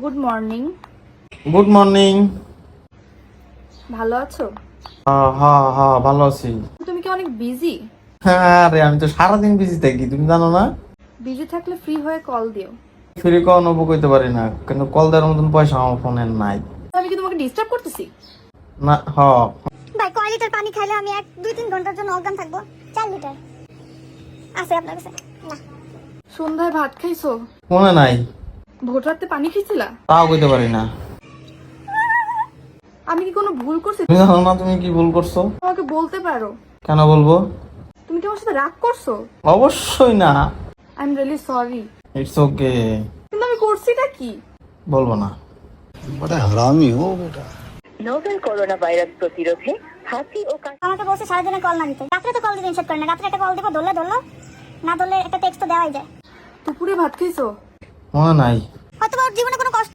Good morning. Good morning. ভালো আছো? হ্যাঁ ভালো আছি। তুমি কি অনেক বিজি? হ্যাঁ রে, আমি তো সারাদিন বিজি থাকি, তুমি জানো না? বিজি থাকলে ফ্রি হয়ে কল দিও। ফ্রি কল নেবো কইতে পারি না, কিন্তু কল দেওয়ার মতন পয়সা আমার ফোনে নাই। আমি কি তোমাকে ডিস্টার্ব করতেছি? না ভাই কয় লিটার পানি খাইলে আমি 2-3 ঘন্টার জন্য অজ্ঞান থাকবো? 4 লিটার আছে আপনার কাছে? না। সন্ধ্যায় ভাত খাইছো? ফোনে নাই। ভোর রাতে পানি খাইছিলা? তাও কইতে পারি না। আমি কি কোনো ভুল করছি? তুমি জানো না তুমি কি ভুল করছো? আমাকে বলতে পারো। কেন বলবো? তুমি কি আমার সাথে রাগ করছো? অবশ্যই না। I am really sorry. It's okay. কিন্তু আমি করছিটা কি? বলবো না। बड़ा हरामी हो बेटा। নোভেল করোনা ভাইরাস প্রতিরোধে হাঁচি ও কাশি আমাকে বলছে সারাদিনে কল না দিতে। রাত্রে তো কল দিতে নিষেধ করে না। রাত্রে একটা কল দেবো, ধরলে না ধরলে একটা টেক্সট তো দেওয়াই যায়। দুপুরে ভাত খাইছো? মনে নাই। হয়তো ওর জীবনে কোনো কষ্ট